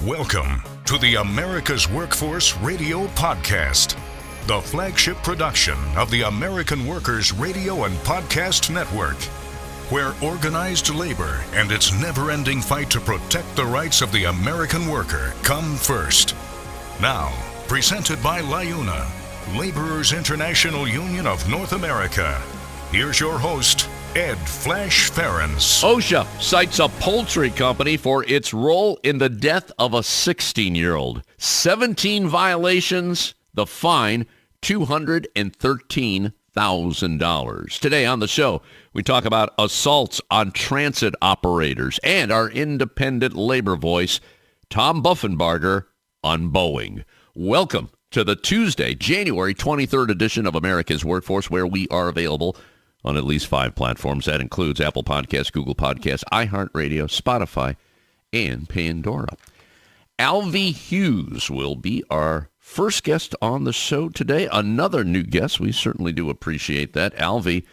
Welcome to the America's Workforce Radio Podcast, the flagship production of the American Workers Radio and Podcast Network, where organized labor and its never-ending fight to protect the rights of the American worker come first. Now, presented by LiUNA, Laborers International Union of North America. Here's your host, Ed Flash Ferenc. OSHA cites a poultry company for its role in the death of a 16-year-old. 17 violations, the fine, $213,000. Today on the show, we talk about assaults on transit operators and our independent labor voice, Tom Buffenbarger, on Boeing. Welcome to the Tuesday, January 23rd edition of America's Workforce, where we are available on at least 5 platforms. That includes Apple Podcasts, Google Podcasts, iHeartRadio, Spotify, and Pandora. Alvy Hughes will be our first guest on the show today. Another new guest. We certainly do appreciate that. Alvy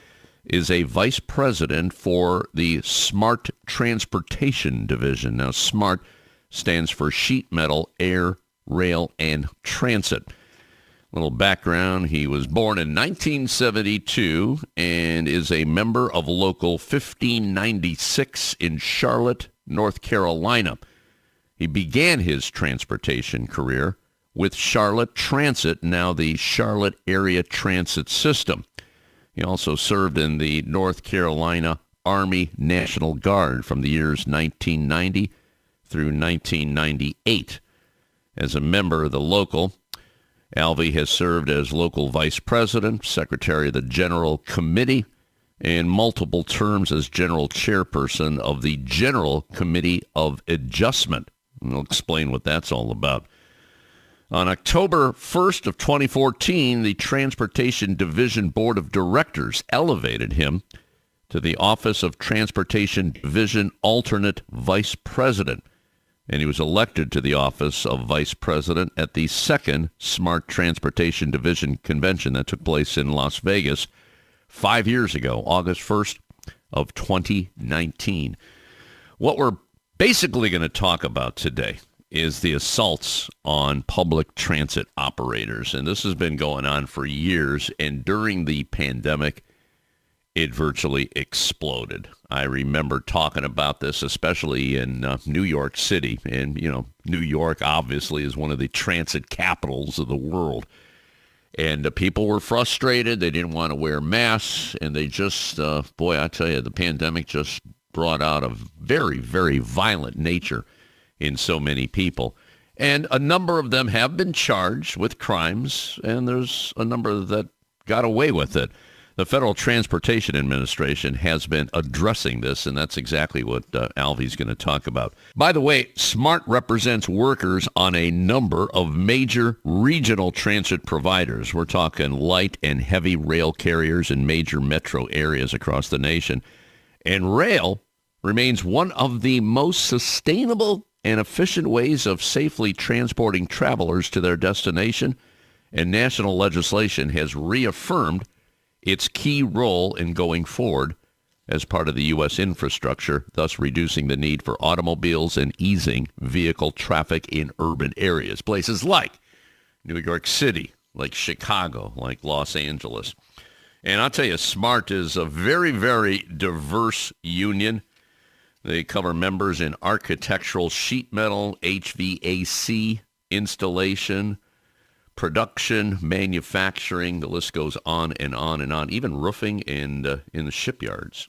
is a vice president for the Smart Transportation Division. Now, SMART stands for Sheet Metal, Air, Rail, and Transit. Little background, he was born in 1972 and is a member of Local 1596 in Charlotte, North Carolina. He began his transportation career with Charlotte Transit, now the Charlotte Area Transit System. He also served in the North Carolina Army National Guard from the years 1990 through 1998. As a member of the local, Alvy has served as local vice president, secretary of the General Committee, and multiple terms as general chairperson of the General Committee of Adjustment. And I'll explain what that's all about. On October 1st of 2014, the Transportation Division Board of Directors elevated him to the Office of Transportation Division Alternate Vice President, and he was elected to the office of vice president at the second Smart Transportation Division convention that took place in Las Vegas 5 years ago, August 1st of 2019. What we're basically going to talk about today is the assaults on public transit operators. And this has been going on for years, and during the pandemic, it virtually exploded. I remember talking about this, especially in New York City. And, you know, New York obviously is one of the transit capitals of the world. And people were frustrated. They didn't want to wear masks. And they just, boy, I tell you, the pandemic just brought out a very, very violent nature in so many people. And a number of them have been charged with crimes, and there's a number that got away with it. The Federal Transportation Administration has been addressing this, and that's exactly what Alvy's going to talk about. By the way, SMART represents workers on a number of major regional transit providers. We're talking light and heavy rail carriers in major metro areas across the nation. And rail remains one of the most sustainable and efficient ways of safely transporting travelers to their destination, and national legislation has reaffirmed its key role in going forward as part of the U.S. infrastructure, thus reducing the need for automobiles and easing vehicle traffic in urban areas, places like New York City, like Chicago, like Los Angeles. And I'll tell you, SMART is a very, very diverse union. They cover members in architectural, sheet metal, HVAC, installation, production, manufacturing, the list goes on and on and on, even roofing and in the shipyards.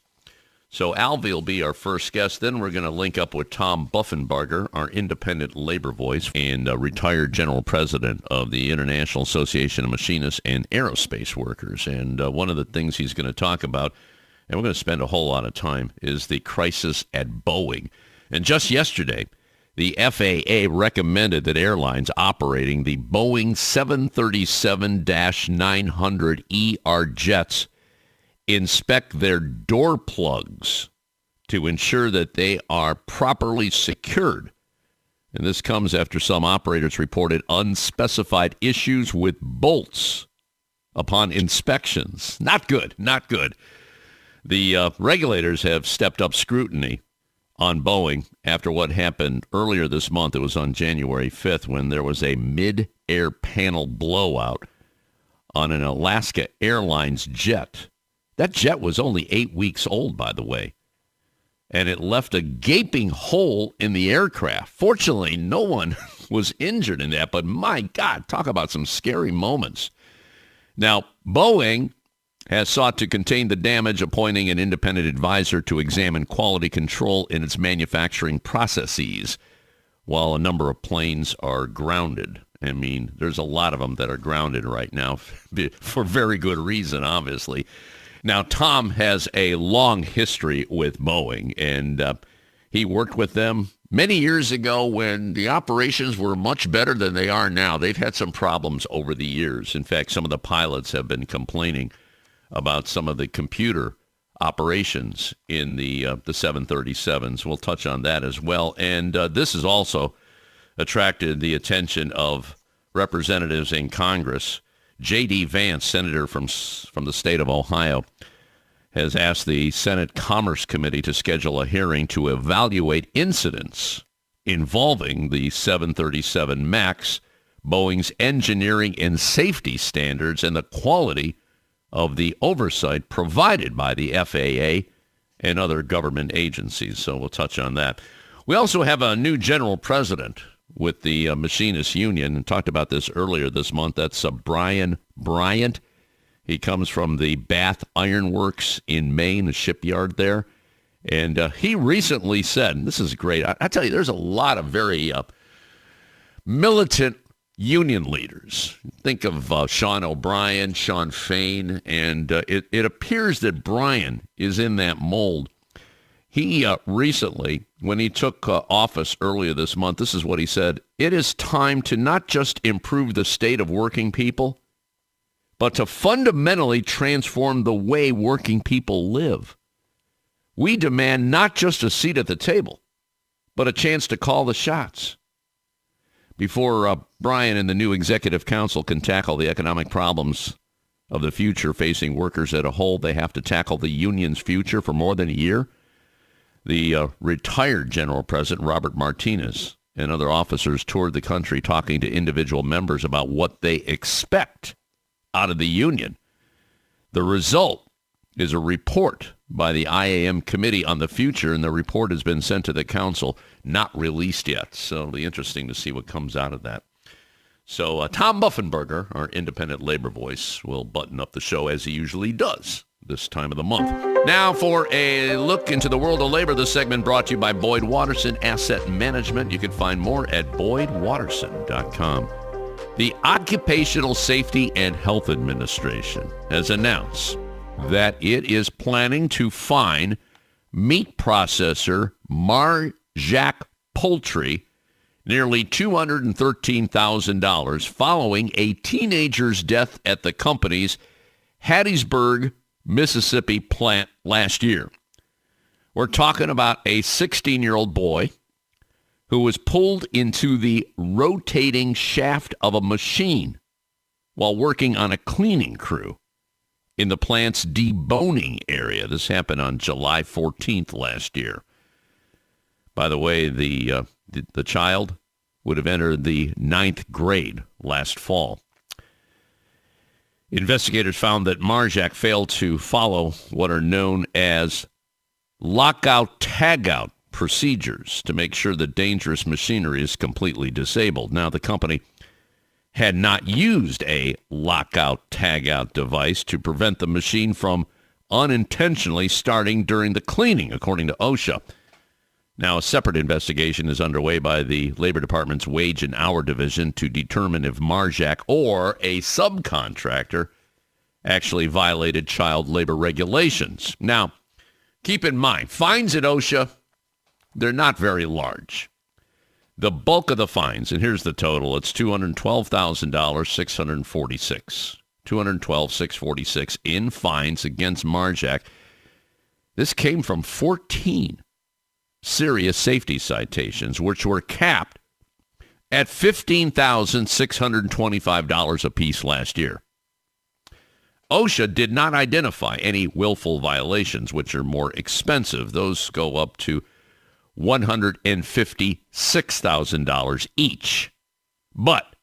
So Alvy will be our first guest. Then we're going to link up with Tom Buffenbarger, our independent labor voice and retired general president of the International Association of Machinists and Aerospace Workers. And one of the things he's going to talk about, and we're going to spend a whole lot of time, is the crisis at Boeing. And just yesterday, the FAA recommended that airlines operating the Boeing 737-900ER jets inspect their door plugs to ensure that they are properly secured. And this comes after some operators reported unspecified issues with bolts upon inspections. Not good, not good. The regulators have stepped up scrutiny on Boeing after what happened earlier this month. It was on January 5th when there was a mid-air panel blowout on an Alaska Airlines jet. That jet was only 8 weeks old, by the way, and it left a gaping hole in the aircraft. Fortunately, no one was injured in that, but my God, talk about some scary moments. Now, Boeing has sought to contain the damage, appointing an independent advisor to examine quality control in its manufacturing processes, while a number of planes are grounded. I mean, there's a lot of them that are grounded right now for very good reason, obviously. Now, Tom has a long history with Boeing, and he worked with them many years ago when the operations were much better than they are now. They've had some problems over the years. In fact, some of the pilots have been complaining about some of the computer operations in the 737s. We'll touch on that as well. And this has also attracted the attention of representatives in Congress. J.D. Vance, senator from the state of Ohio, has asked the Senate Commerce Committee to schedule a hearing to evaluate incidents involving the 737 MAX, Boeing's engineering and safety standards, and the quality of the oversight provided by the FAA and other government agencies. So we'll touch on that. We also have a new general president with the Machinists Union, and talked about this earlier this month. That's Brian Bryant. He comes from the Bath Iron Works in Maine, the shipyard there. And he recently said, and this is great, I tell you, there's a lot of very militant union leaders. Think of Sean O'Brien, Sean Fain, and it appears that Brian is in that mold. He recently, when he took office earlier this month, this is what he said: "It is time to not just improve the state of working people, but to fundamentally transform the way working people live. We demand not just a seat at the table, but a chance to call the shots." Before Brian and the new executive council can tackle the economic problems of the future facing workers as a whole, they have to tackle the union's future for more than a year. The retired General President, Robert Martinez, and other officers toured the country talking to individual members about what they expect out of the union. The result is a report by the IAM Committee on the Future, and the report has been sent to the council, not released yet. So it'll be interesting to see what comes out of that. So Tom Buffenbarger, our independent labor voice, will button up the show as he usually does this time of the month. Now for a look into the world of labor, this segment brought to you by Boyd Watterson Asset Management. You can find more at boydwatterson.com. The Occupational Safety and Health Administration has announced that it is planning to fine meat processor Marjack Poultry nearly $213,000 following a teenager's death at the company's Hattiesburg, Mississippi plant last year. We're talking about a 16-year-old boy who was pulled into the rotating shaft of a machine while working on a cleaning crew in the plant's deboning area. This happened on July 14th last year. By the way, the child would have entered the 9th grade last fall. Investigators found that Marjack failed to follow what are known as lockout-tagout procedures to make sure that dangerous machinery is completely disabled. Now, the company had not used a lockout-tagout device to prevent the machine from unintentionally starting during the cleaning, according to OSHA. Now, a separate investigation is underway by the Labor Department's Wage and Hour Division to determine if Marjack or a subcontractor actually violated child labor regulations. Now, keep in mind, fines at OSHA, they're not very large. The bulk of the fines, and here's the total, it's $212,646. $212,646 in fines against Marjack. This came from 14 serious safety citations, which were capped at $15,625 apiece last year. OSHA did not identify any willful violations, which are more expensive. Those go up to $156,000 each. But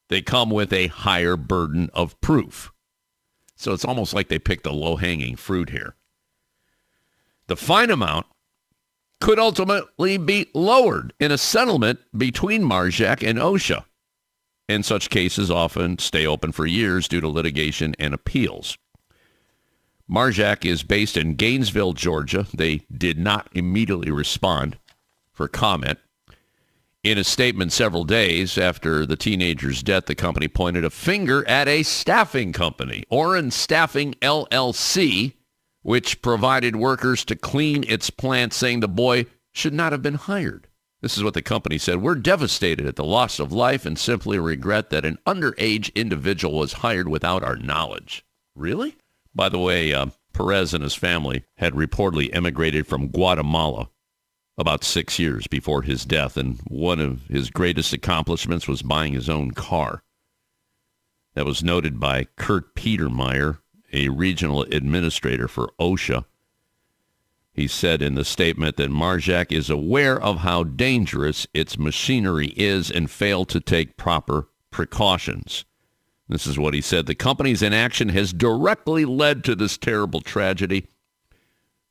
they come with a higher burden of proof. So it's almost like they picked the low-hanging fruit here. The fine amount could ultimately be lowered in a settlement between Marjak and OSHA. And such cases often stay open for years due to litigation and appeals. Marjak is based in Gainesville, Georgia. They did not immediately respond for comment. In a statement several days after the teenager's death, the company pointed a finger at a staffing company, Oren Staffing LLC, which provided workers to clean its plant, saying the boy should not have been hired. This is what the company said. We're devastated at the loss of life and simply regret that an underage individual was hired without our knowledge. Really? By the way, Perez and his family had reportedly emigrated from Guatemala about 6 years before his death, and one of his greatest accomplishments was buying his own car. That was noted by Kurt Petermeyer, a regional administrator for OSHA. He said in the statement that Marjak is aware of how dangerous its machinery is and failed to take proper precautions. This is what he said. The company's inaction has directly led to this terrible tragedy,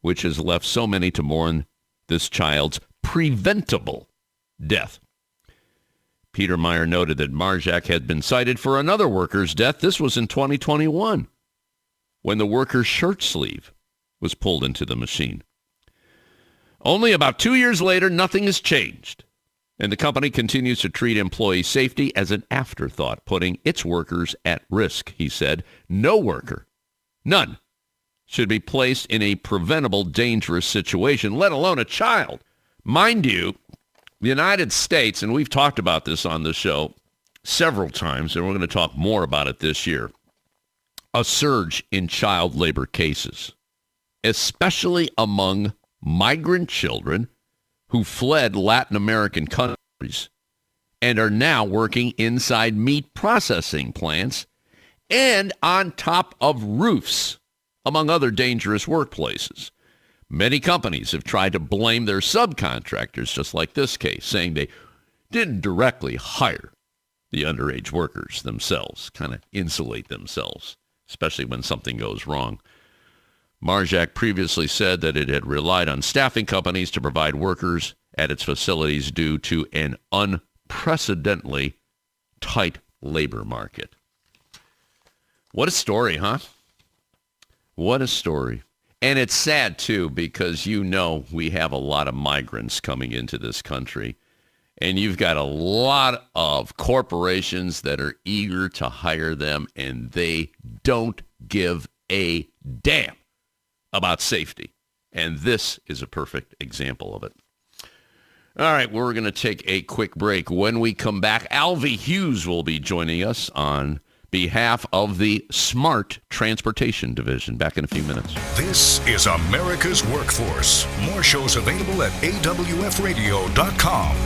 which has left so many to mourn this child's preventable death. Petermeyer noted that Marjak had been cited for another worker's death. This was in 2021, when the worker's shirt sleeve was pulled into the machine. Only about 2 years later, nothing has changed, and the company continues to treat employee safety as an afterthought, putting its workers at risk, he said. No worker, none, should be placed in a preventable, dangerous situation, let alone a child. Mind you, the United States, and we've talked about this on the show several times, and we're going to talk more about it this year, a surge in child labor cases, especially among migrant children who fled Latin American countries and are now working inside meat processing plants and on top of roofs, among other dangerous workplaces. Many companies have tried to blame their subcontractors, just like this case, saying they didn't directly hire the underage workers themselves, kind of insulate themselves, especially when something goes wrong. Marjak previously said that it had relied on staffing companies to provide workers at its facilities due to an unprecedentedly tight labor market. What a story, huh? What a story. And it's sad, too, because you know we have a lot of migrants coming into this country. And you've got a lot of corporations that are eager to hire them, and they don't give a damn about safety. And this is a perfect example of it. All right, we're going to take a quick break. When we come back, Alvy Hughes will be joining us on behalf of the Smart Transportation Division. Back in a few minutes. This is America's Workforce. More shows available at awfradio.com.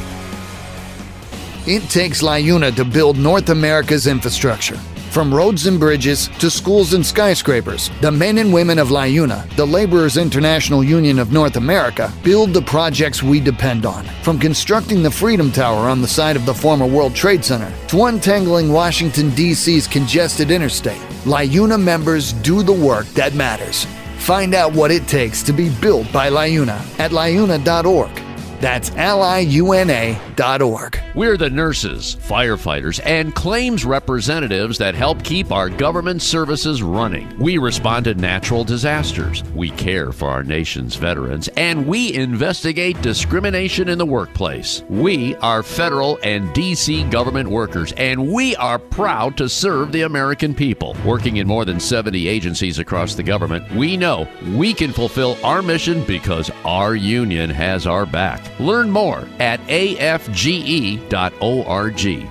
It takes LiUNA to build North America's infrastructure. From roads and bridges to schools and skyscrapers, the men and women of LiUNA, the Laborers International Union of North America, build the projects we depend on. From constructing the Freedom Tower on the site of the former World Trade Center to untangling Washington, D.C.'s congested interstate, LiUNA members do the work that matters. Find out what it takes to be built by LiUNA at LiUNA.org. That's LiUNA.org. We're the nurses, firefighters, and claims representatives that help keep our government services running. We respond to natural disasters. We care for our nation's veterans, and we investigate discrimination in the workplace. We are federal and D.C. government workers, and we are proud to serve the American people. Working in more than 70 agencies across the government, we know we can fulfill our mission because our union has our back. Learn more at afge.org.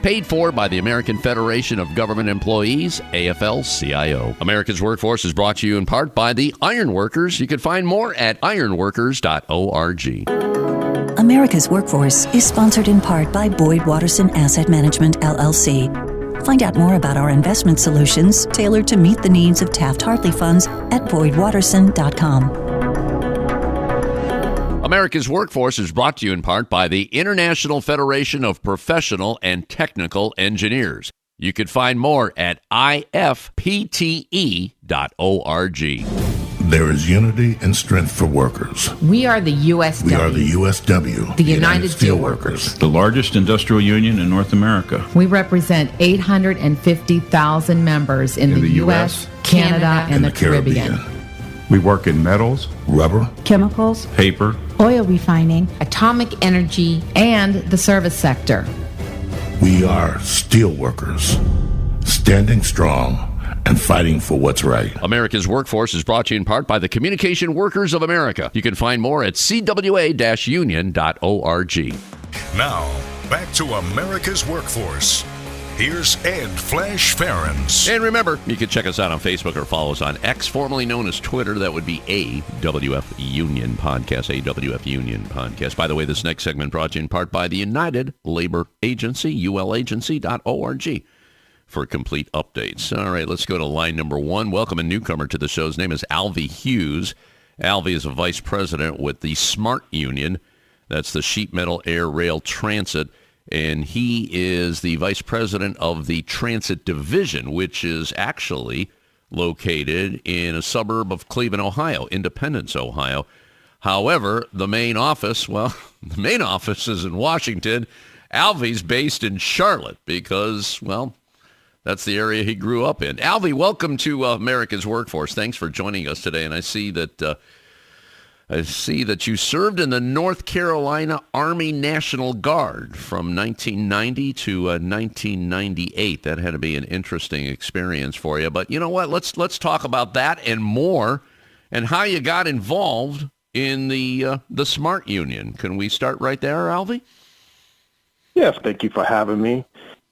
Paid for by the American Federation of Government Employees, AFL-CIO. America's Workforce is brought to you in part by the Iron Workers. You can find more at ironworkers.org. America's Workforce is sponsored in part by Boyd Watterson Asset Management, LLC. Find out more about our investment solutions tailored to meet the needs of Taft-Hartley funds at boydwatterson.com. America's Workforce is brought to you in part by the International Federation of Professional and Technical Engineers. You can find more at ifpte.org. There is unity and strength for workers. We are the USW. We are the USW, the United Steelworkers. The largest industrial union in North America. We represent 850,000 members in the U.S., Canada, and the Caribbean. We work in metals, rubber, chemicals, paper, oil refining, atomic energy, and the service sector. We are steelworkers, standing strong and fighting for what's right. America's Workforce is brought to you in part by the Communication Workers of America. You can find more at cwa-union.org. Now, back to America's Workforce. Here's Ed Flash Ferenc. And remember, you can check us out on Facebook or follow us on X, formerly known as Twitter. That would be AWF Union Podcast, AWF Union Podcast. By the way, this next segment brought to you in part by the United Labor Agency, ulagency.org. for complete updates. All right, let's go to line number one. Welcome a newcomer to the show. His name is Alvy Hughes. Alvy is a vice president with the SMART Union. That's the Sheet Metal Air Rail Transit. And he is the vice president of the Transit Division, which is actually located in a suburb of Cleveland, Ohio, Independence, Ohio. However, the main office is in Washington. Alvy's based in Charlotte because, well, that's the area he grew up in. Alvy, welcome to America's Workforce. Thanks for joining us today. And I see that you served in the North Carolina Army National Guard from 1990 to 1998. That had to be an interesting experience for you. But you know what? Let's talk about that and more, and how you got involved in the SMART Union. Can we start right there, Alvy? Yes, thank you for having me.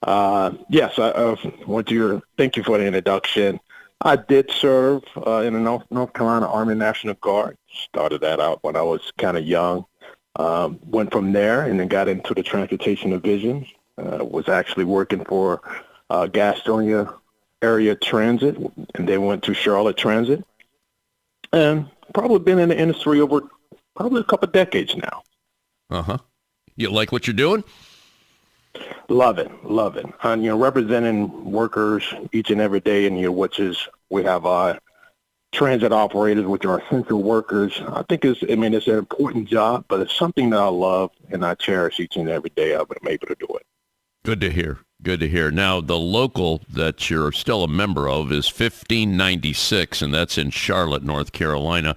Yes, I want to thank you for the introduction. I did serve in the North Carolina Army National Guard. Started that out when I was kind of young. Went from there and then got into the Transportation Division. Was actually working for Gastonia Area Transit, and then went to Charlotte Transit. And probably been in the industry over probably a couple of decades now. Uh-huh. You like what you're doing? Love it. And, representing workers each and every day, and, which is, we have transit operators, which are essential workers. I think it's an important job, but it's something that I love and I cherish each and every day I'm able to do it. Good to hear. Now, the local that you're still a member of is 1596, and that's in Charlotte, North Carolina.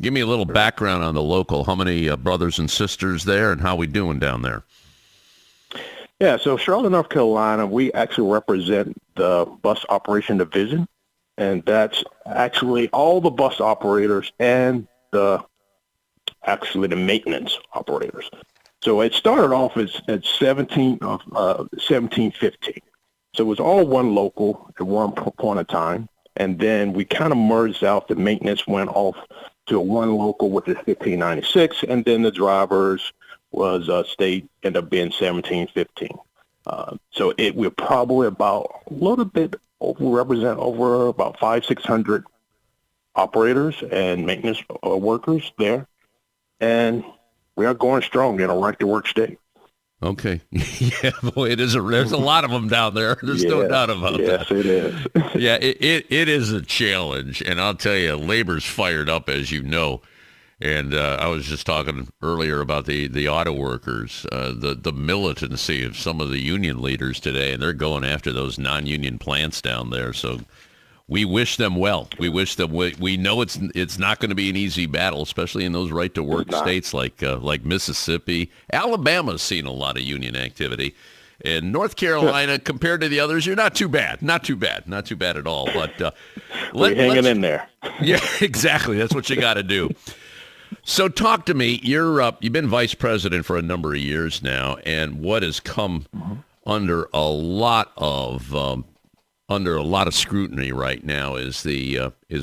Give me a little background on the local. How many brothers and sisters there, and how we doing down there? Yeah, so Charlotte, North Carolina, we actually represent the Bus Operation Division, and that's actually all the bus operators and the maintenance operators. So it started off at 1715. So it was all one local at one point in time, and then we kind of merged out. The maintenance went off to one local, which is 1596, and then the drivers was state ended up being 1715. So we're probably about a little bit represent over about 500-600 operators and maintenance workers there, and we are going strong in a right to work state. Okay, yeah, boy, there's a lot of them down there. There's no doubt about that. Yes, it is. Yeah, it is a challenge, and I'll tell you, labor's fired up, as you know. And I was just talking earlier about the auto workers, the militancy of some of the union leaders today, and they're going after those non-union plants down there. So we wish them well. We wish them. We know it's not going to be an easy battle, especially in those right-to-work states like Mississippi. Alabama's seen a lot of union activity. And North Carolina, compared to the others, you're not too bad. Not too bad at all. But we're hanging in there. Yeah, exactly. That's what you got to do. So talk to me. You've been vice president for a number of years now, and what has come under a lot of scrutiny right now is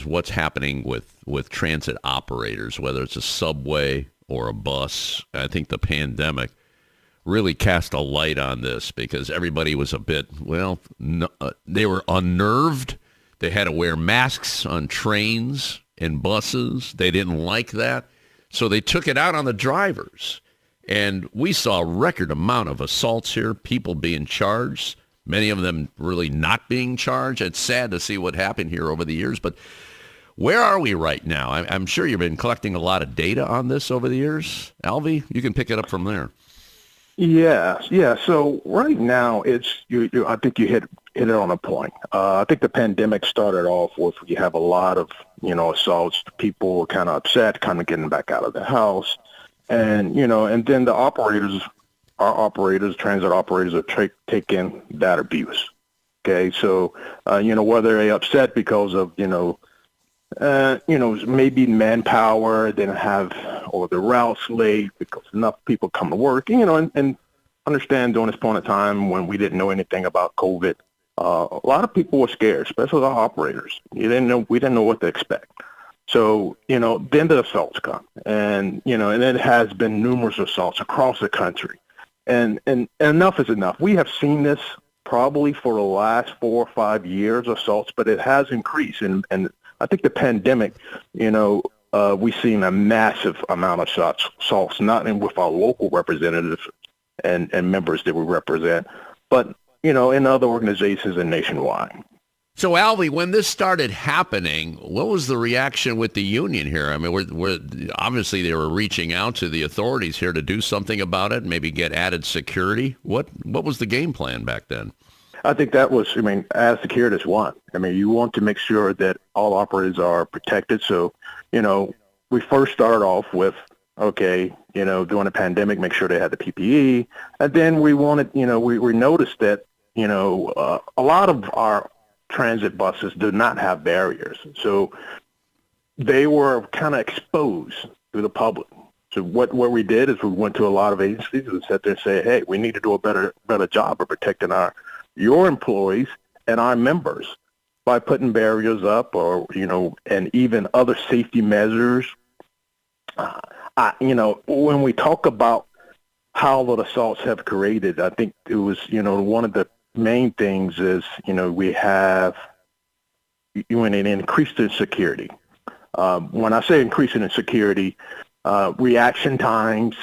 what's happening with transit operators, whether it's a subway or a bus. I think the pandemic really cast a light on this because everybody was a bit, they were unnerved. They had to wear masks on trains and buses. They didn't like that. So they took it out on the drivers. And we saw a record amount of assaults here, people being charged, many of them really not being charged. It's sad to see what happened here over the years. But where are we right now? I'm sure you've been collecting a lot of data on this over the years. Alvy, you can pick it up from there. Yeah. So right now, it's you. I think you hit it on a point. I think the pandemic started off with you have a lot of assaults. People were kind of upset, kind of getting back out of the house, and and then the operators, transit operators, are taking that abuse. Okay, so whether they're upset because of maybe manpower didn't have, or the routes late because enough people come to work, and understand during this point in time when we didn't know anything about COVID, a lot of people were scared, especially the operators. We didn't know what to expect. So, then the assaults come, and it has been numerous assaults across the country, and enough is enough. We have seen this probably for the last 4 or 5 years, assaults, but it has increased, and I think the pandemic, we've seen a massive amount of assaults, not with our local representatives and members that we represent, but, in other organizations and nationwide. So, Alvy, when this started happening, what was the reaction with the union here? I mean, we're obviously they were reaching out to the authorities here to do something about it, maybe get added security. What was the game plan back then? I think that was, added security is one. You want to make sure that all operators are protected. So, we first started off with, during the pandemic, make sure they had the PPE. And then we wanted, we noticed that, a lot of our transit buses do not have barriers. So they were kind of exposed to the public. So what we did is we went to a lot of agencies and sat there and say, hey, we need to do a better job of protecting your employees and our members by putting barriers up, or, and even other safety measures. When we talk about how the assaults have created, I think it was, one of the main things is, we have an increase in security. When I say increasing in security, reaction times,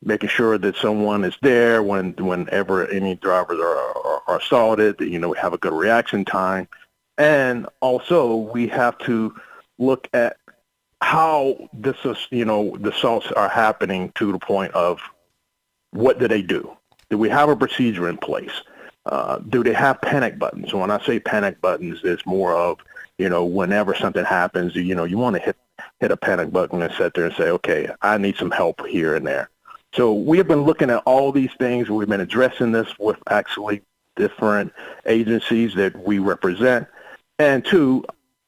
making sure that someone is there whenever any drivers are assaulted, we have a good reaction time. And also we have to look at how this is, the assaults are happening to the point of what do they do? Do we have a procedure in place? Do they have panic buttons? When I say panic buttons, it's more of, whenever something happens, you want to hit a panic button and sit there and say, okay, I need some help here and there. So we have been looking at all these things. We've been addressing this with actually different agencies that we represent. And two,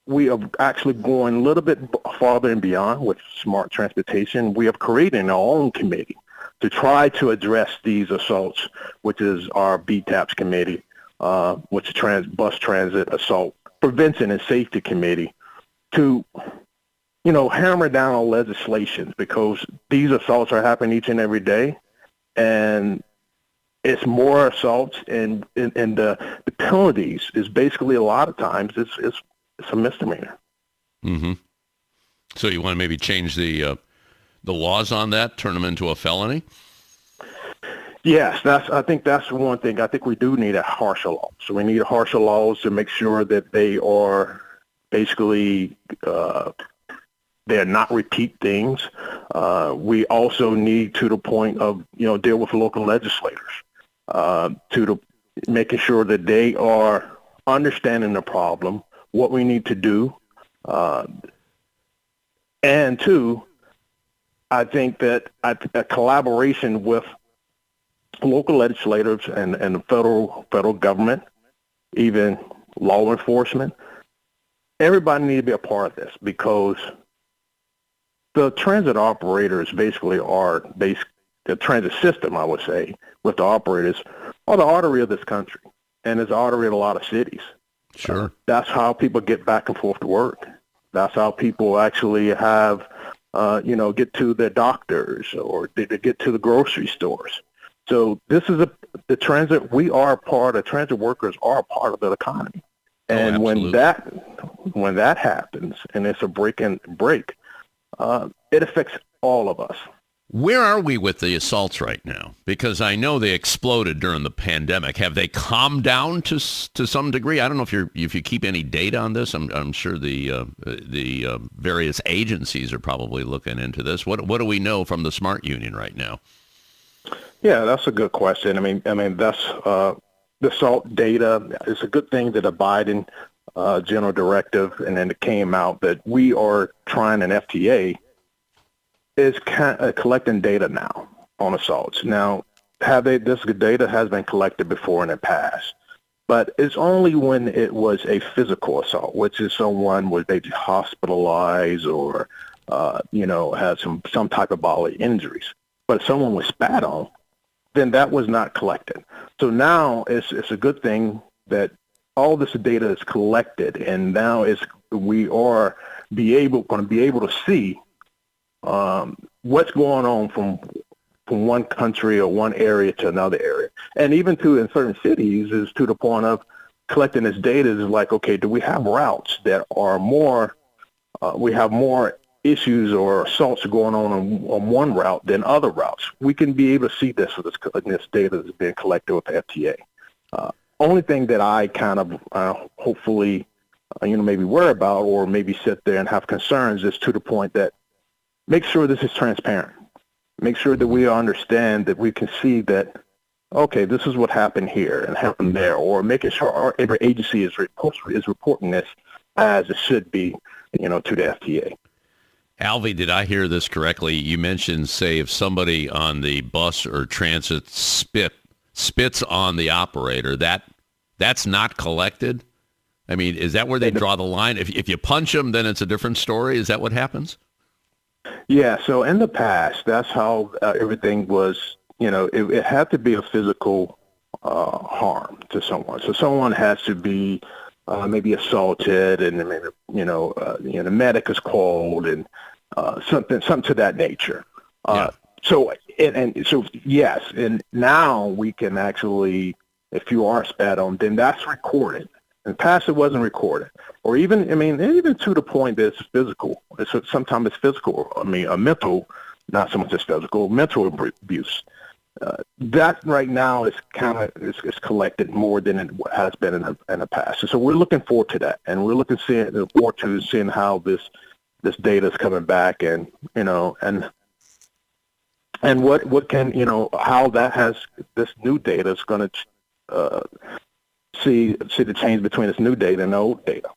we are actually going a little bit farther and beyond with smart transportation. We have created our own committee to try to address these assaults, which is our BTAPS committee, which is Bus Transit Assault Prevention and Safety Committee, to hammer down on legislation, because these assaults are happening each and every day, and it's more assaults, and the penalties is basically a lot of times it's a misdemeanor. Mm-hmm. So you want to maybe change the laws on that, turn them into a felony? Yes, I think that's one thing. I think we do need a harsher law. So we need harsher laws to make sure that they are basically they're not repeat things. We also need, to the point of, deal with local legislators, making sure that they are understanding the problem, what we need to do. And two, I think that a collaboration with local legislators and the federal government, even law enforcement, everybody needs to be a part of this, because the transit operators basically are the transit system, I would say, with the operators, are the artery of this country, and it's the artery of a lot of cities. Sure. That's how people get back and forth to work. That's how people actually have, get to their doctors, or they get to the grocery stores. So this is the transit. Transit workers are a part of the economy. And when that happens, and it's a break, it affects all of us. Where are we with the assaults right now? Because I know they exploded during the pandemic. Have they calmed down to some degree? I don't know if you keep any data on this. I'm sure the various agencies are probably looking into this. What do we know from the SMART Union right now? Yeah, that's a good question. I mean that's the assault data. It's a good thing that the Biden general directive, and then it came out that we are trying an FTA is collecting data now on assaults. Now, this data has been collected before in the past, but it's only when it was a physical assault, which is someone was maybe hospitalized or, had some type of bodily injuries. But if someone was spat on, then that was not collected. So now it's a good thing that all this data is collected, and now we are going to be able to see what's going on from one country or one area to another area. And even in certain cities is to the point of collecting this data is like, okay, do we have routes that are more, we have more issues or assaults going on one route than other routes? We can be able to see this with this data that's being collected with the FTA. Only thing that I kind of hopefully, maybe worry about or maybe sit there and have concerns is to the point that make sure this is transparent. Make sure that we understand that we can see that, okay, this is what happened here and happened there, or making sure every agency is reporting this as it should be, to the FTA. Alvy, did I hear this correctly? You mentioned, say, if somebody on the bus or transit spits on the operator, that's not collected? I mean, is that where they draw the line? If you punch them, then it's a different story? Is that what happens? Yeah, so in the past, that's how everything was, it had to be a physical harm to someone. So someone has to be maybe assaulted and, the medic is called and something to that nature. So yes, and now we can actually, if you are spat on, then that's recorded. In the past, it wasn't recorded. Or even to the point that it's physical. Sometimes it's physical. Mental, not so much as physical, mental abuse. That right now is is collected more than it has been in the past. So we're looking forward to that, and we're looking forward to seeing how this data is coming back, and what can how this new data is going to see the change between this new data and the old data.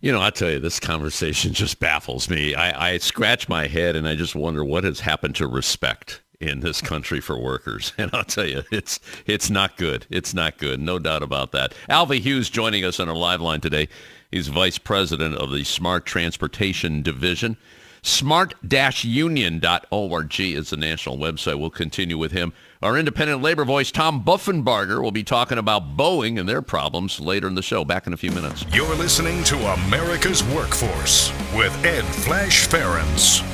I tell you, this conversation just baffles me. I scratch my head and I just wonder what has happened to respect in this country for workers. And I'll tell you, it's not good. It's not good. No doubt about that. Alvy Hughes joining us on our live line today. He's vice president of the Smart Transportation Division. Smart-union.org is the national website. We'll continue with him. Our independent labor voice, Tom Buffenbarger, will be talking about Boeing and their problems later in the show. Back in a few minutes. You're listening to America's Workforce with Ed Flash Ferenc.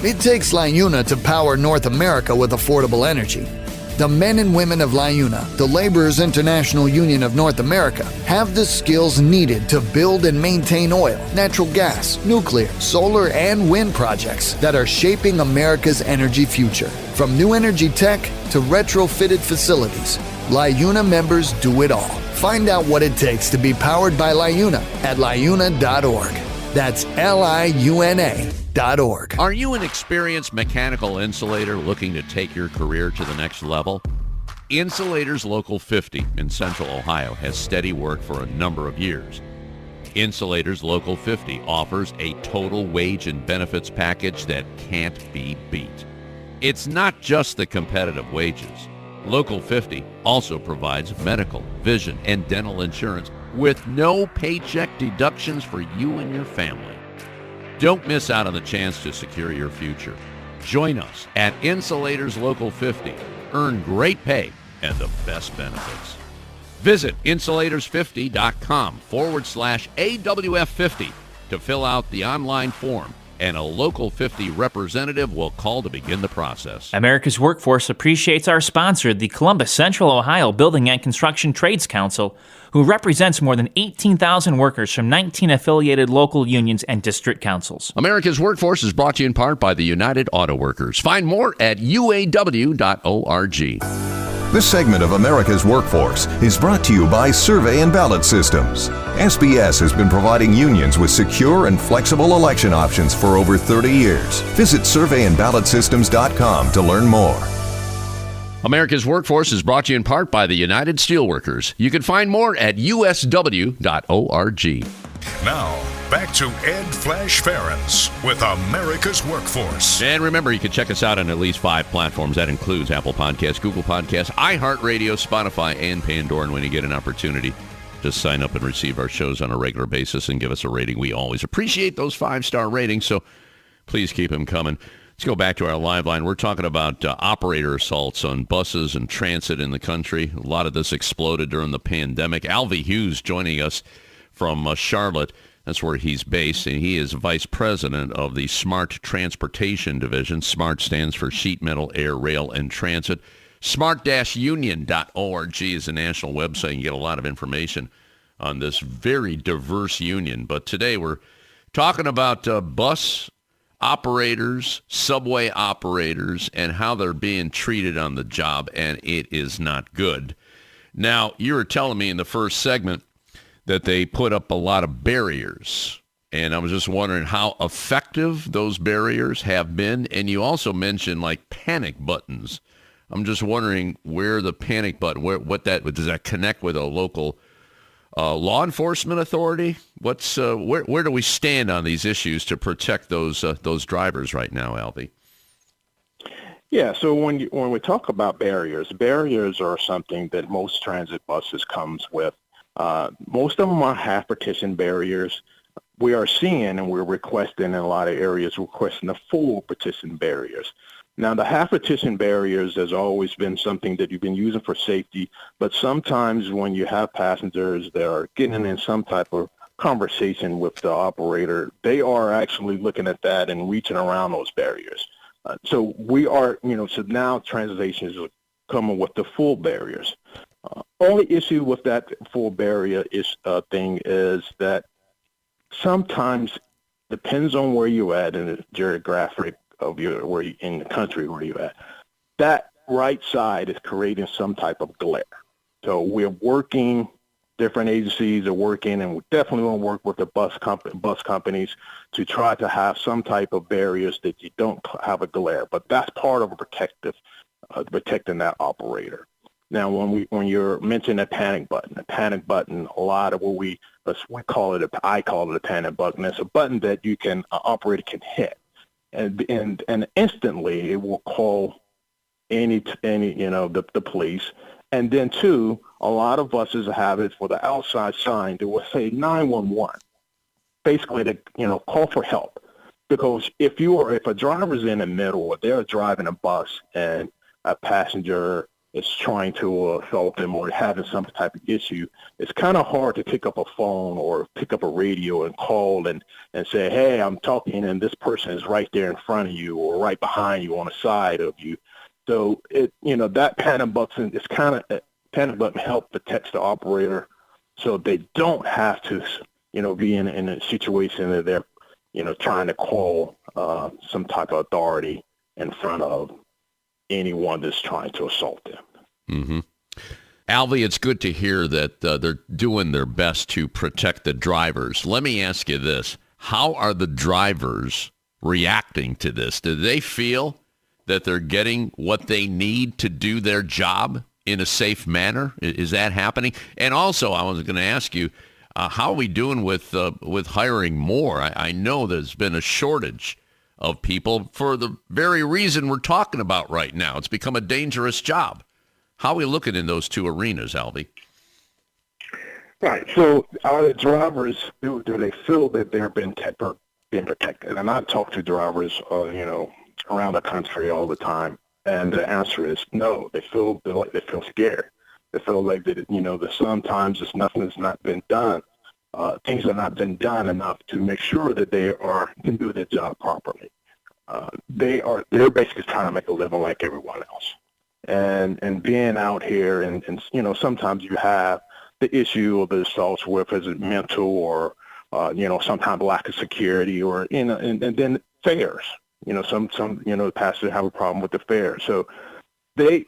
It takes LiUNA to power North America with affordable energy. The men and women of LiUNA, the Laborers International Union of North America, have the skills needed to build and maintain oil, natural gas, nuclear, solar, and wind projects that are shaping America's energy future. From new energy tech to retrofitted facilities, LiUNA members do it all. Find out what it takes to be powered by LiUNA at LiUNA.org. That's LiUNA.org. Are you an experienced mechanical insulator looking to take your career to the next level? Insulators Local 50 in Central Ohio has steady work for a number of years. Insulators Local 50 offers a total wage and benefits package that can't be beat. It's not just the competitive wages. Local 50 also provides medical, vision, and dental insurance with no paycheck deductions for you and your family. Don't miss out on the chance to secure your future. Join us at Insulators Local 50. Earn great pay and the best benefits. Visit insulators50.com/AWF50 to fill out the online form and a Local 50 representative will call to begin the process. America's Workforce appreciates our sponsor, the Columbus Central Ohio Building and Construction Trades Council, who represents more than 18,000 workers from 19 affiliated local unions and district councils. America's Workforce is brought to you in part by the United Auto Workers. Find more at uaw.org. This segment of America's Workforce is brought to you by Survey and Ballot Systems. SBS has been providing unions with secure and flexible election options for over 30 years. Visit surveyandballotsystems.com to learn more. America's Workforce is brought to you in part by the United Steelworkers. You can find more at usw.org. Now, back to Ed Flash Ferenc with America's Workforce. And remember, you can check us out on at least 5 platforms. That includes Apple Podcasts, Google Podcasts, iHeartRadio, Spotify, and Pandora. And when you get an opportunity, just sign up and receive our shows on a regular basis and give us a rating. We always appreciate those 5-star ratings, so please keep them coming. Let's go back to our live line. We're talking about operator assaults on buses and transit in the country. A lot of this exploded during the pandemic. Alvy Hughes joining us from Charlotte. That's where he's based, and he is vice president of the Smart Transportation Division. SMART stands for Sheet Metal, Air, Rail, and Transit. Smart-union.org is a national website. You can get a lot of information on this very diverse union. But today we're talking about bus operators, subway operators, and how they're being treated on the job, and it is not good. Now, you were telling me in the first segment that they put up a lot of barriers, and I was just wondering how effective those barriers have been. And you also mentioned like panic buttons. I'm just wondering where the panic button, does that connect with a local law enforcement authority? Where do we stand on these issues to protect those drivers right now, Alvy? Yeah, so when we talk about barriers are something that most transit buses comes with. Most of them are half-partition barriers. We are seeing, and we're requesting in a lot of areas, requesting the full partition barriers. Now, the half-partition barriers has always been something that you've been using for safety, but sometimes when you have passengers that are getting in some type of conversation with the operator, they are actually looking at that and reaching around those barriers. So we are, so now transportation is coming with the full barriers. Only issue with that full barrier thing is that sometimes depends on where you're at in the geographic of in the country where you're at. That right side is creating some type of glare. So we're working, different agencies are working, and we definitely want to work with the bus companies to try to have some type of barriers that you don't have a glare. But that's part of protecting that operator. Now, when you're mentioning a panic button, a lot of what I call it a panic button. It's a button that you can operator can hit, and instantly it will call any the police. And then two, a lot of buses have it for the outside sign that will say 911, basically to call for help. Because if a driver's in the middle or they're driving a bus and a passenger is trying to assault them or having some type of issue, it's kind of hard to pick up a phone or pick up a radio and call and say, hey, I'm talking and this person is right there in front of you or right behind you on the side of you. So that panic button is panic button help protect the operator so they don't have to, be in a situation that they're, trying to call some type of authority in front of anyone that's trying to assault them. Mm-hmm. Alvy, it's good to hear that they're doing their best to protect the drivers. Let me ask you this. How are the drivers reacting to this? Do they feel that they're getting what they need to do their job in a safe manner? Is that happening? And also, I was going to ask you, how are we doing with hiring more? I know there's been a shortage of people for the very reason we're talking about right now. It's become a dangerous job. How are we looking in those two arenas, Alvy? Right. So our drivers, do they feel that they're being protected? And I talk to drivers, around the country all the time, and the answer is no. They feel scared. They feel like that sometimes nothing has not been done things have not been done enough to make sure that they can do their job properly. They're basically trying to make a living like everyone else. And being out here and sometimes you have the issue of the assaults with is it mental or sometimes lack of security or and then fares. Some pastors have a problem with the fares. So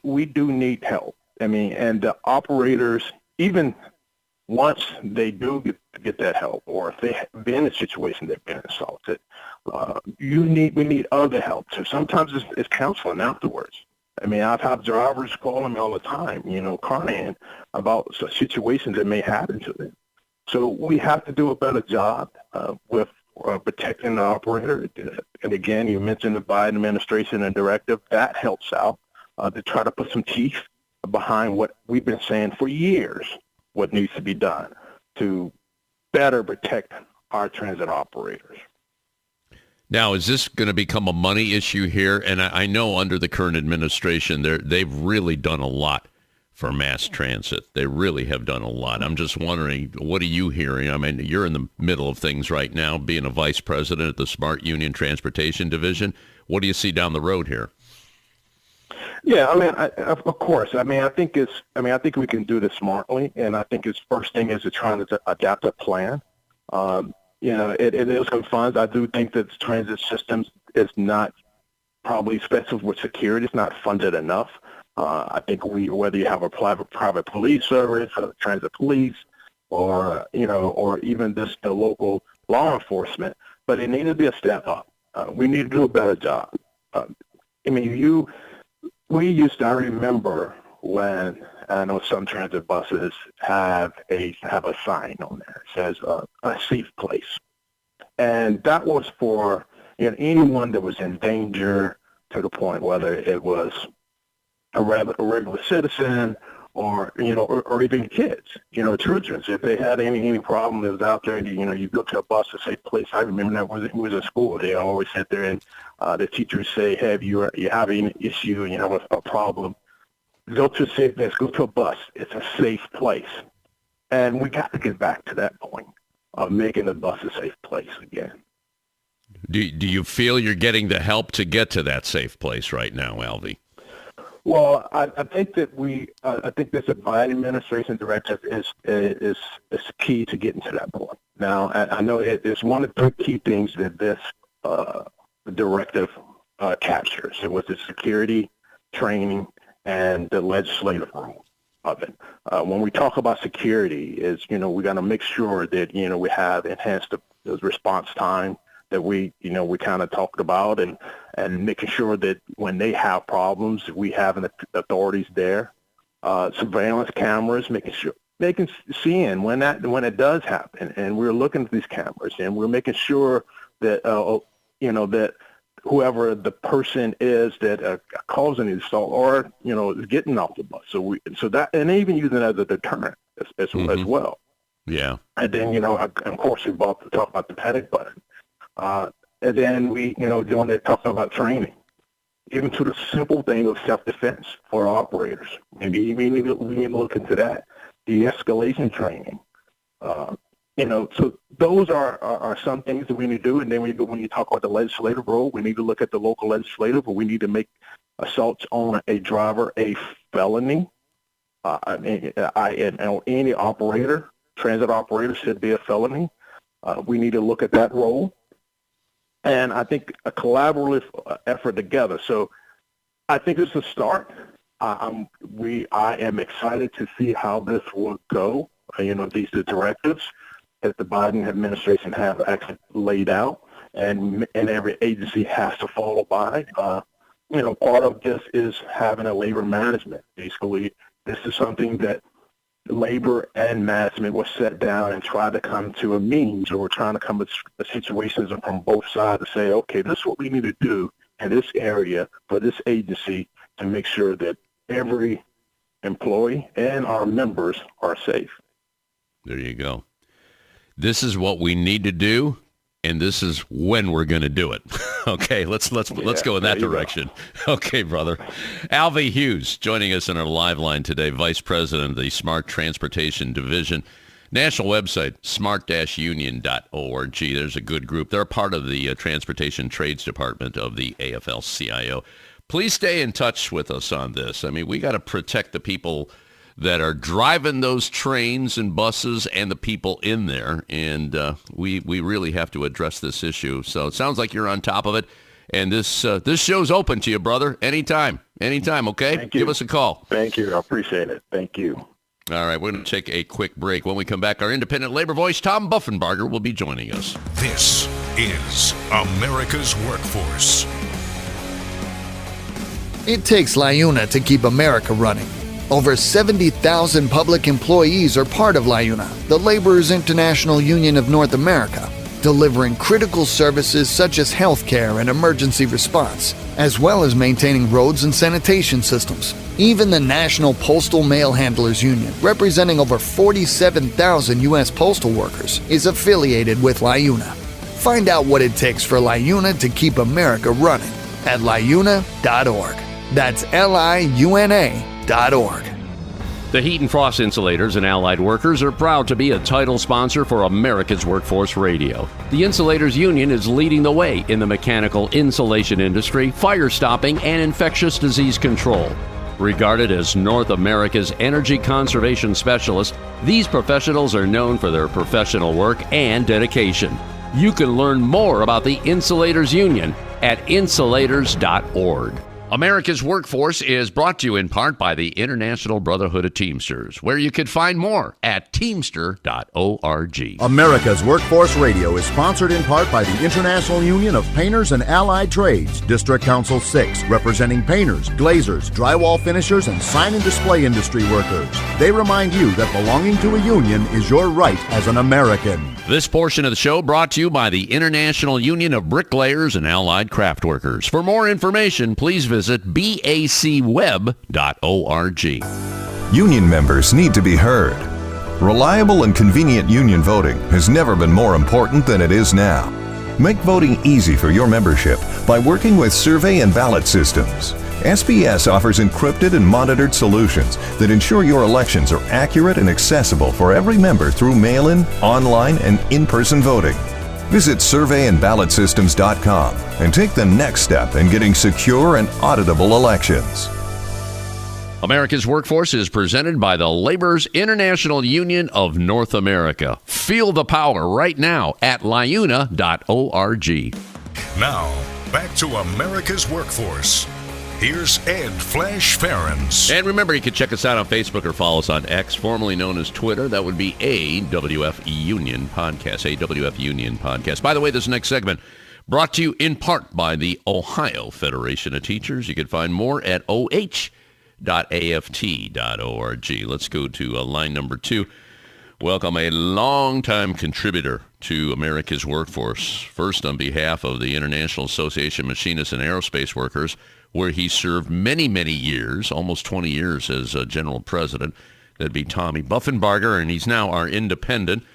we do need help. I mean, and the operators, even once they do get that help, or if they've been in a situation they've been assaulted, we need other help. So sometimes it's counseling afterwards. I mean, I've had drivers calling me all the time, crying about situations that may happen to them. So we have to do a better job with protecting the operator. And again, you mentioned the Biden administration and directive. That helps out to try to put some teeth behind what we've been saying for years, what needs to be done to better protect our transit operators. Now, is this going to become a money issue here? And I know under the current administration, they've really done a lot for mass transit. They really have done a lot. I'm just wondering, what are you hearing? I mean, you're in the middle of things right now, being a vice president at the Smart Union Transportation Division. What do you see down the road here? Yeah, I mean, of course. I think we can do this smartly, and I think its first thing is to try to adapt a plan. It is some funds. I do think that transit systems is not probably, especially with security, it's not funded enough. I think whether you have a private police service, transit police, or even just the local law enforcement, but it needs to be a step up. We need to do a better job. I remember when I know some transit buses have a sign on there that says a safe place, and that was for anyone that was in danger to the point whether it was a regular citizen or even kids, children. If they had any problem that was out there, you go to a bus, a safe place. I remember that when it was in school, they always sit there and the teachers say, hey, if you have any issue and you have a problem, go to a safe place, go to a bus. It's a safe place. And we got to get back to that point of making the bus a safe place again. Do you feel you're getting the help to get to that safe place right now, Alvy? Well, I think that I think this Biden administration directive is key to getting to that point. Now, I know it's one of the key things that this directive captures. It was the security, training, and the legislative role of it. When we talk about security, we got to make sure that we have enhanced the response time that we kind of talked about, and making sure that when they have problems, we have the authorities there. Surveillance cameras, seeing when it does happen, and we're looking at these cameras, and we're making sure that that whoever the person is that causing the assault or is getting off the bus. So that, and even using it as a deterrent as well. Yeah. And then of course we talk about the panic button. And then we, doing it, talking about training, even to the simple thing of self-defense for operators. Maybe we need to look into that. De-escalation training. So those are some things that we need to do. And then when you talk about the legislative role, we need to look at the local legislative, but we need to make assaults on a driver a felony. Any operator, transit operator, should be a felony. We need to look at that role. And I think a collaborative effort together. So I think it's a start. I am excited to see how this will go. These are directives that the Biden administration have actually laid out, and every agency has to follow by. Part of this is having a labor management. Basically, this is something that labor and management will sit down and try to come to a means, or we're trying to come to situations from both sides to say, okay, this is what we need to do in this area for this agency to make sure that every employee and our members are safe. There you go. This is what we need to do, and this is when we're going to do it. Okay, let's go in that direction. Okay, brother. Alvy Hughes joining us in our live line today, Vice President of the Smart Transportation Division. National website, smart-union.org. There's a good group. They're part of the Transportation Trades Department of the AFL-CIO. Please stay in touch with us on this. I mean, we got to protect the people that are driving those trains and buses and the people in there. And we really have to address this issue. So it sounds like you're on top of it. And this show's open to you, brother. Anytime, okay? Thank you. Give us a call. Thank you. I appreciate it. Thank you. All right, we're going to take a quick break. When we come back, our independent labor voice, Tom Buffenbarger, will be joining us. This is America's Workforce. It takes LiUNA to keep America running. Over 70,000 public employees are part of LiUNA, the Laborers International Union of North America, delivering critical services such as healthcare and emergency response, as well as maintaining roads and sanitation systems. Even the National Postal Mail Handlers Union, representing over 47,000 U.S. postal workers, is affiliated with LiUNA. Find out what it takes for LiUNA to keep America running at LiUNA.org. That's LiUNA.org. The Heat and Frost Insulators and Allied Workers are proud to be a title sponsor for America's Workforce Radio. The Insulators Union is leading the way in the mechanical insulation industry, fire stopping, and infectious disease control. Regarded as North America's energy conservation specialists, these professionals are known for their professional work and dedication. You can learn more about the Insulators Union at insulators.org. America's Workforce is brought to you in part by the International Brotherhood of Teamsters, where you can find more at teamster.org. America's Workforce Radio is sponsored in part by the International Union of Painters and Allied Trades, District Council 6, representing painters, glazers, drywall finishers, and sign and display industry workers. They remind you that belonging to a union is your right as an American. This portion of the show brought to you by the International Union of Bricklayers and Allied Craftworkers. For more information, please visit bacweb.org. Union members need to be heard. Reliable and convenient union voting has never been more important than it is now. Make voting easy for your membership by working with survey and ballot systems. SBS offers encrypted and monitored solutions that ensure your elections are accurate and accessible for every member through mail-in, online, and in-person voting. Visit surveyandballotsystems.com and take the next step in getting secure and auditable elections. America's Workforce is presented by the Laborers International Union of North America. Feel the power right now at LiUNA.org. Now, back to America's Workforce. Here's Ed Flash Ferenc. And remember, you can check us out on Facebook or follow us on X, formerly known as Twitter. That would be AWF Union Podcast. AWF Union Podcast. By the way, this next segment brought to you in part by the Ohio Federation of Teachers. You can find more at oh.aft.org. Let's go to line number 2. Welcome a longtime contributor to America's Workforce. First, on behalf of the International Association of Machinists and Aerospace Workers, where he served many, many years, almost 20 years as general president. That'd be Tommy Buffenbarger, and he's now our independent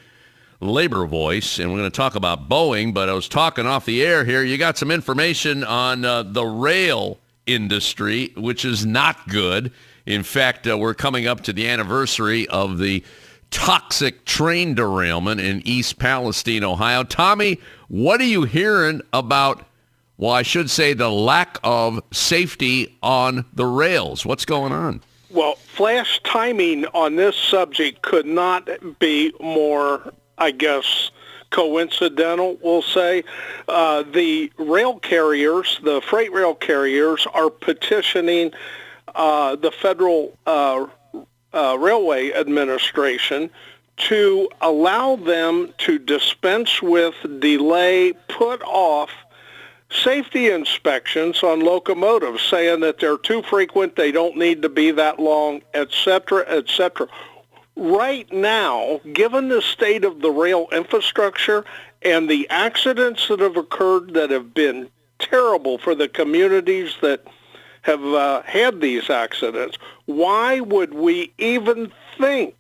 labor voice. And we're going to talk about Boeing, but I was talking off the air here. You got some information on the rail industry, which is not good. In fact, we're coming up to the anniversary of the toxic train derailment in East Palestine, Ohio. Tommy, what are you hearing about, well, I should say, the lack of safety on the rails? What's going on? Well, flash timing on this subject could not be more, I guess, coincidental, we'll say. The rail carriers, the freight rail carriers, are petitioning the Federal Railway Administration to allow them to dispense with, delay, put off safety inspections on locomotives, saying that they're too frequent, they don't need to be that long, etc., etc. Right now, given the state of the rail infrastructure and the accidents that have occurred that have been terrible for the communities that have had these accidents, why would we even think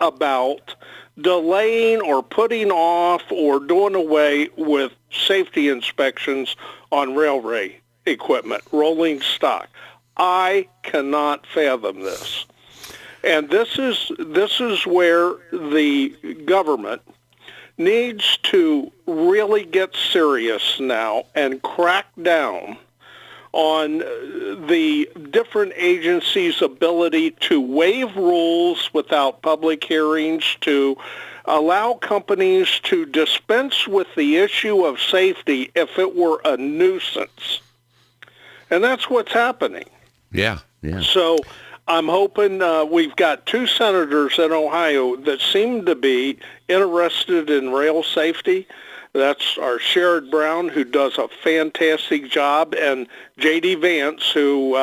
about delaying or putting off or doing away with safety inspections on railway equipment, rolling stock? I cannot fathom this. And this is where the government needs to really get serious now and crack down on the different agencies' ability to waive rules without public hearings, to allow companies to dispense with the issue of safety if it were a nuisance. And that's what's happening. Yeah. So I'm hoping we've got two senators in Ohio that seem to be interested in rail safety. That's our Sherrod Brown, who does a fantastic job, and J.D. Vance, who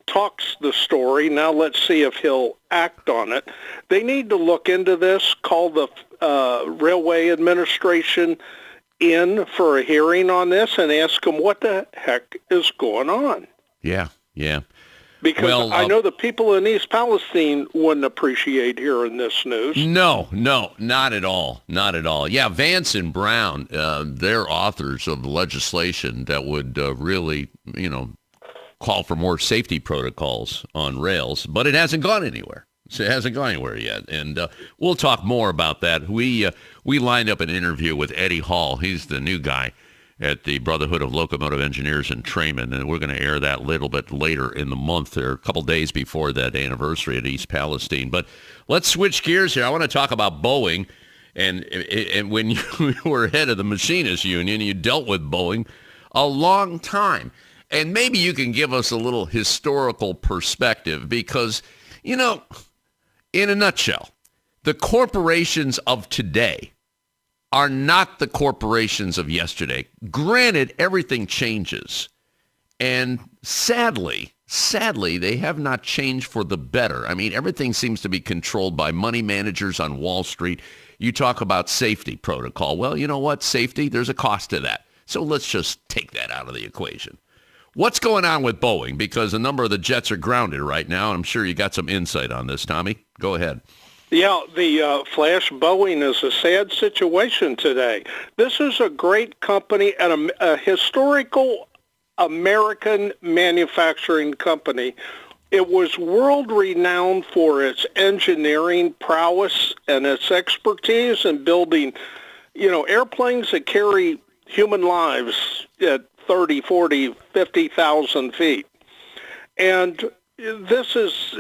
talks the story. Now let's see if he'll act on it. They need to look into this, call the Railway Administration in for a hearing on this, and ask them what the heck is going on. Yeah. Because I know the people in East Palestine wouldn't appreciate hearing this news. No, not at all. Not at all. Yeah, Vance and Brown, they're authors of legislation that would really, call for more safety protocols on rails, but it hasn't gone anywhere. So it hasn't gone anywhere yet. And we'll talk more about that. We lined up an interview with Eddie Hall. He's the new guy at the Brotherhood of Locomotive Engineers in Trayman, and we're going to air that a little bit later in the month, or a couple days before that anniversary at East Palestine. But let's switch gears here. I want to talk about Boeing, and when you were head of the Machinists Union, you dealt with Boeing a long time, and maybe you can give us a little historical perspective, because, in a nutshell, the corporations of today are not the corporations of yesterday. Granted, everything changes. And sadly, they have not changed for the better. I mean, everything seems to be controlled by money managers on Wall Street. You talk about safety protocol. Well, you know what? Safety, there's a cost to that. So let's just take that out of the equation. What's going on with Boeing? Because a number of the jets are grounded right now, and I'm sure you got some insight on this, Tommy. Go ahead. Yeah, the Flash Boeing is a sad situation today. This is a great company and a historical American manufacturing company. It was world-renowned for its engineering prowess and its expertise in building, airplanes that carry human lives at 30, 40, 50,000 feet. And this is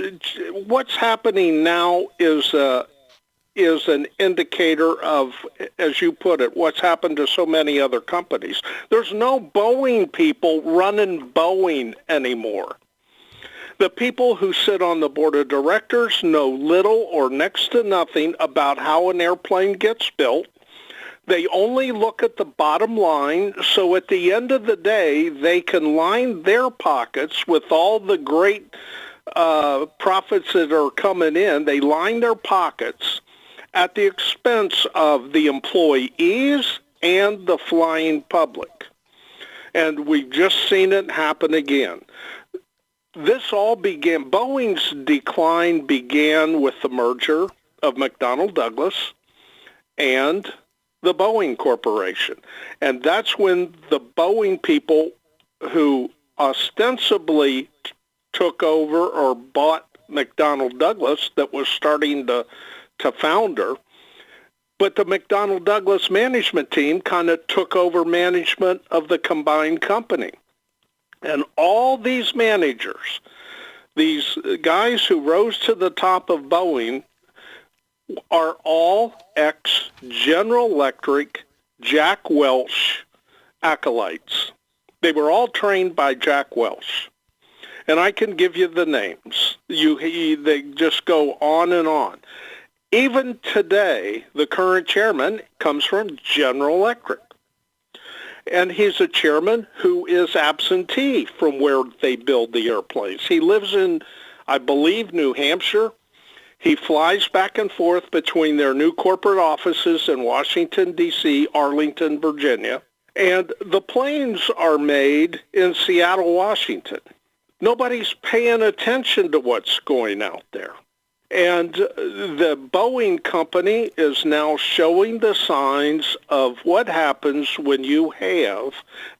what's happening now is an indicator of, as you put it, what's happened to so many other companies. There's no Boeing people running Boeing anymore. The people who sit on the board of directors know little or next to nothing about how an airplane gets built. They only look at the bottom line, so at the end of the day, they can line their pockets with all the great profits that are coming in. They line their pockets at the expense of the employees and the flying public. And we've just seen it happen again. This all began, Boeing's decline began with the merger of McDonnell Douglas and the Boeing Corporation. And that's when the Boeing people who ostensibly took over or bought McDonnell Douglas that was starting to founder, but the McDonnell Douglas management team kind of took over management of the combined company. And all these managers, these guys who rose to the top of Boeing, are all ex-General Electric, Jack Welch acolytes. They were all trained by Jack Welch. And I can give you the names. They just go on and on. Even today, the current chairman comes from General Electric. And he's a chairman who is absentee from where they build the airplanes. He lives in, I believe, New Hampshire. He flies back and forth between their new corporate offices in Washington, D.C., Arlington, Virginia. And the planes are made in Seattle, Washington. Nobody's paying attention to what's going out there. And the Boeing company is now showing the signs of what happens when you have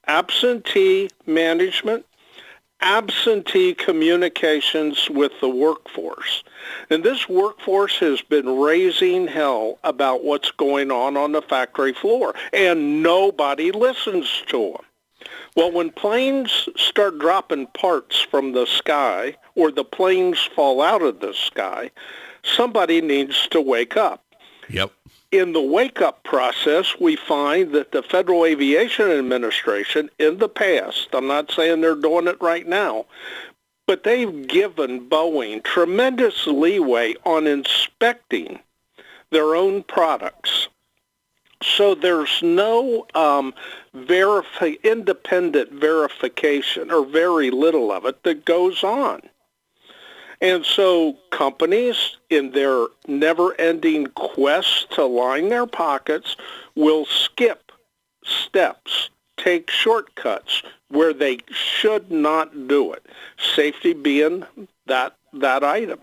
absentee management, absentee communications with the workforce. And this workforce has been raising hell about what's going on the factory floor, and nobody listens to them. Well, when planes start dropping parts from the sky or the planes fall out of the sky, somebody needs to wake up. Yep. In the wake-up process, we find that the Federal Aviation Administration in the past, I'm not saying they're doing it right now, but they've given Boeing tremendous leeway on inspecting their own products. So there's no independent verification, or very little of it, that goes on. And so companies, in their never-ending quest to line their pockets, will skip steps, take shortcuts where they should not do it, safety being that item.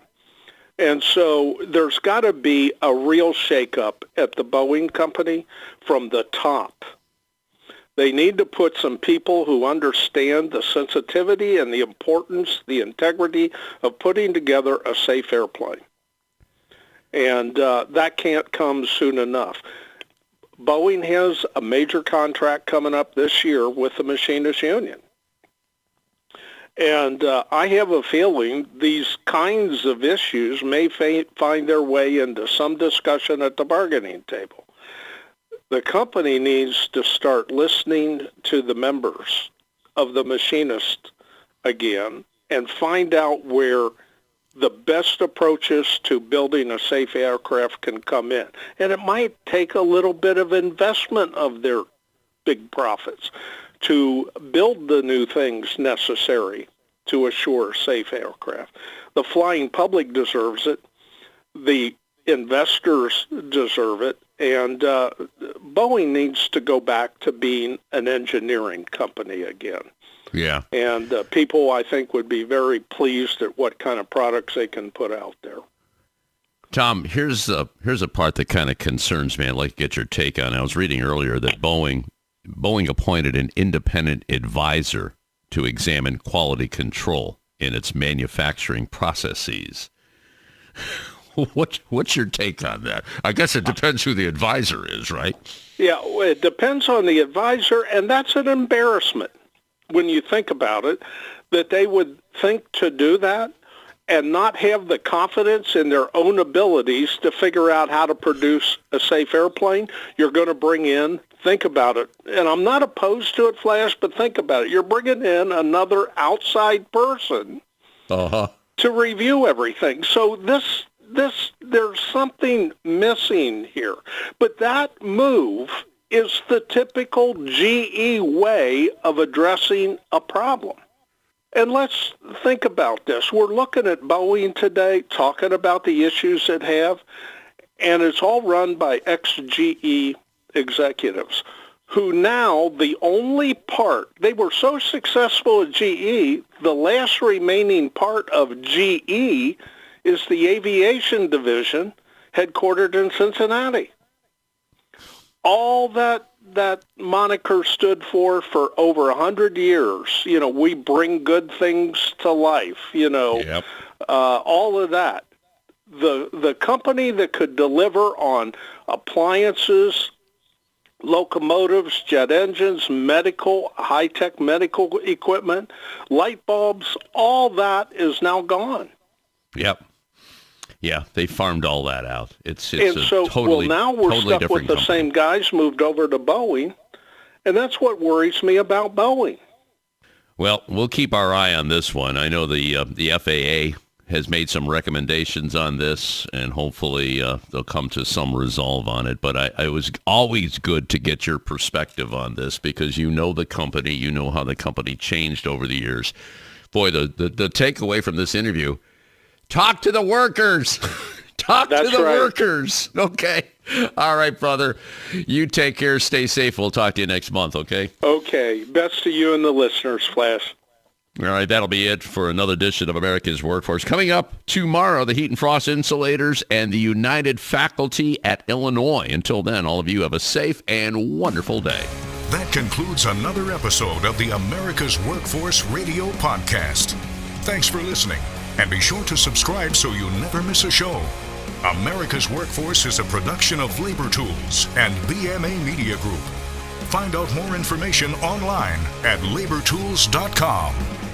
And so there's got to be a real shakeup at the Boeing company from the top. They need to put some people who understand the sensitivity and the importance, the integrity of putting together a safe airplane. And that can't come soon enough. Boeing has a major contract coming up this year with the Machinists Union. And I have a feeling these kinds of issues may find their way into some discussion at the bargaining table. The company needs to start listening to the members of the Machinists again and find out where the best approaches to building a safe aircraft can come in. And it might take a little bit of investment of their big profits to build the new things necessary to assure safe aircraft. The flying public deserves it. The investors deserve it. And Boeing needs to go back to being an engineering company again. Yeah. And people, I think, would be very pleased at what kind of products they can put out there. Tom, here's a part that kind of concerns me. I'd like to get your take on it. I was reading earlier that Boeing appointed an independent advisor to examine quality control in its manufacturing processes. What's your take on that? I guess it depends who the advisor is, right? Yeah, it depends on the advisor, and that's an embarrassment when you think about it, that they would think to do that and not have the confidence in their own abilities to figure out how to produce a safe airplane. You're going to bring in, think about it, and I'm not opposed to it, Flash, but think about it. You're bringing in another outside person to review everything. So there's something missing here. But that move is the typical GE way of addressing a problem. And let's think about this. We're looking at Boeing today, talking about the issues it have, and it's all run by ex-GE executives who now the only part, they were so successful at GE, the last remaining part of GE is the aviation division headquartered in Cincinnati. All that moniker stood for over 100 years, we bring good things to life, Yep. All of that. The company that could deliver on appliances, locomotives, jet engines, medical, high-tech medical equipment, light bulbs, all that is now gone. Yep. Yeah, they farmed all that out. It's and so, totally, now we're totally stuck with the company. same guys moved over to Boeing, and that's what worries me about Boeing. Well, we'll keep our eye on this one. I know the FAA has made some recommendations on this, and hopefully they'll come to some resolve on it. But it was always good to get your perspective on this because you know the company, you know how the company changed over the years. Boy, the takeaway from this interview, talk to the workers. Talk to the workers. Okay. All right, brother. You take care. Stay safe. We'll talk to you next month, okay? Okay. Best to you and the listeners, Flash. All right, that'll be it for another edition of America's Workforce. Coming up tomorrow, the Heat and Frost Insulators and the United Faculty at Illinois. Until then, all of you have a safe and wonderful day. That concludes another episode of the America's Workforce Radio Podcast. Thanks for listening, and be sure to subscribe so you never miss a show. America's Workforce is a production of Labor Tools and BMA Media Group. Find out more information online at labortools.com.